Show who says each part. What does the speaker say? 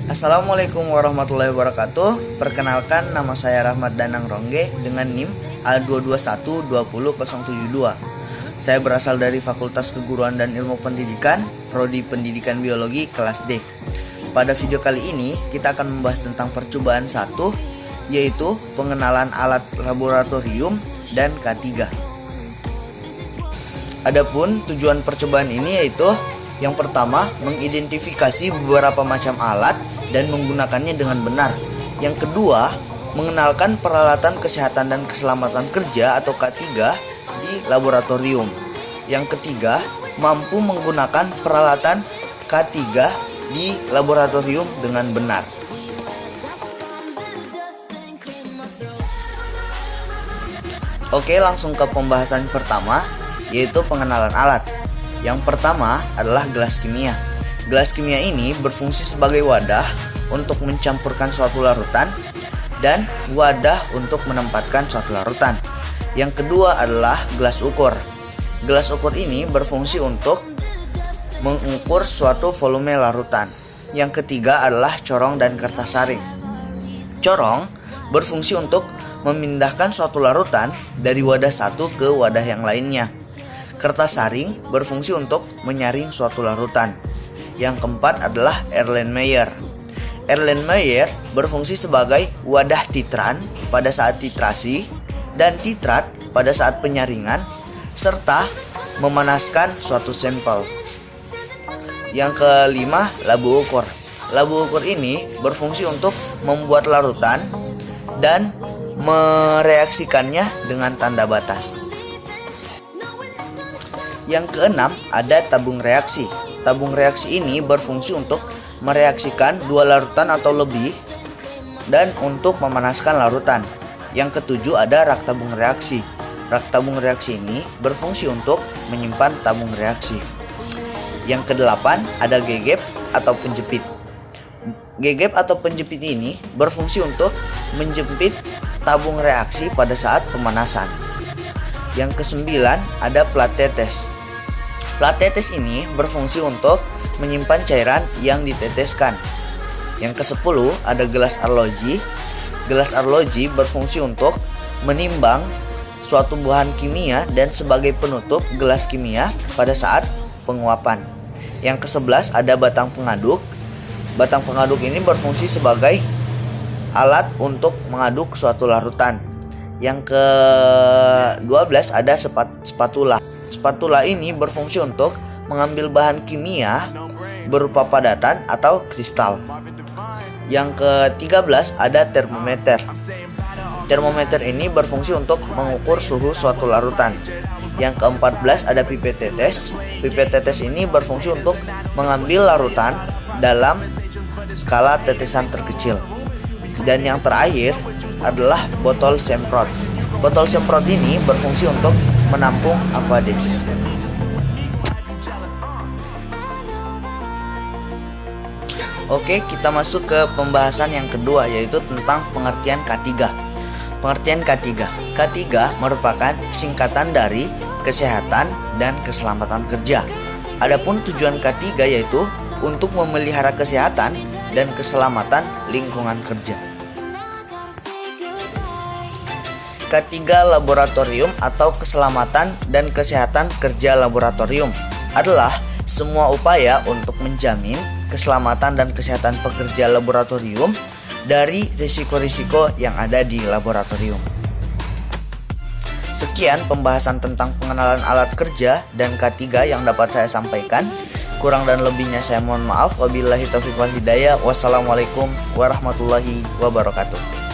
Speaker 1: Assalamualaikum warahmatullahi wabarakatuh. Perkenalkan, nama saya Rahmat Danang Rongge dengan NIM A221200072. Saya berasal dari Fakultas Keguruan dan Ilmu Pendidikan, Prodi Pendidikan Biologi kelas D. Pada video kali ini kita akan membahas tentang percobaan 1, yaitu pengenalan alat laboratorium dan K3. Adapun tujuan percobaan ini yaitu yang pertama, mengidentifikasi beberapa macam alat dan menggunakannya dengan benar. Yang kedua, mengenalkan peralatan kesehatan dan keselamatan kerja atau K3 di laboratorium. Yang ketiga, mampu menggunakan peralatan K3 di laboratorium dengan benar. Oke, langsung ke pembahasan pertama, yaitu pengenalan alat. Yang pertama adalah gelas kimia. Gelas kimia ini berfungsi sebagai wadah untuk mencampurkan suatu larutan dan wadah untuk menempatkan suatu larutan. Yang kedua adalah gelas ukur. Gelas ukur ini berfungsi untuk mengukur suatu volume larutan. Yang ketiga adalah corong dan kertas saring. Corong berfungsi untuk memindahkan suatu larutan dari wadah satu ke wadah yang lainnya. Kertas saring berfungsi untuk menyaring suatu larutan. Yang keempat adalah Erlenmeyer. Erlenmeyer berfungsi sebagai wadah titran pada saat titrasi dan titrat pada saat penyaringan serta memanaskan suatu sampel. Yang kelima, labu ukur. Labu ukur ini berfungsi untuk membuat larutan dan mereaksikannya dengan tanda batas. Yang keenam, ada tabung reaksi. Tabung reaksi ini berfungsi untuk mereaksikan dua larutan atau lebih dan untuk memanaskan larutan. Yang ketujuh, ada rak tabung reaksi. Rak tabung reaksi ini berfungsi untuk menyimpan tabung reaksi. Yang kedelapan, ada gegep atau penjepit. Gegep atau penjepit ini berfungsi untuk menjepit tabung reaksi pada saat pemanasan. Yang kesembilan, ada plat tetes. Plat tetes ini berfungsi untuk menyimpan cairan yang diteteskan. Yang ke-10 ada gelas arloji. Gelas arloji berfungsi untuk menimbang suatu bahan kimia dan sebagai penutup gelas kimia pada saat penguapan. Yang ke-11 ada batang pengaduk. Batang pengaduk ini berfungsi sebagai alat untuk mengaduk suatu larutan. Yang ke-12 ada spatula. Spatula ini berfungsi untuk mengambil bahan kimia berupa padatan atau kristal. Yang ke-13 ada termometer. Termometer ini berfungsi untuk mengukur suhu suatu larutan. Yang ke-14 ada pipet tetes. Pipet tetes ini berfungsi untuk mengambil larutan dalam skala tetesan terkecil. Dan yang terakhir adalah botol semprot. Botol semprot ini berfungsi untuk menampung aqueduct. Oke, kita masuk ke pembahasan yang kedua, yaitu tentang pengertian K3. Pengertian K3. K3 merupakan singkatan dari kesehatan dan keselamatan kerja. Adapun tujuan K3 yaitu untuk memelihara kesehatan dan keselamatan lingkungan kerja. K3 laboratorium atau keselamatan dan kesehatan kerja laboratorium adalah semua upaya untuk menjamin keselamatan dan kesehatan pekerja laboratorium dari risiko-risiko yang ada di laboratorium. Sekian pembahasan tentang pengenalan alat kerja dan K3 yang dapat saya sampaikan. Kurang dan lebihnya saya mohon maaf. Wabillahi taufiq wal hidayah. Wassalamualaikum warahmatullahi wabarakatuh.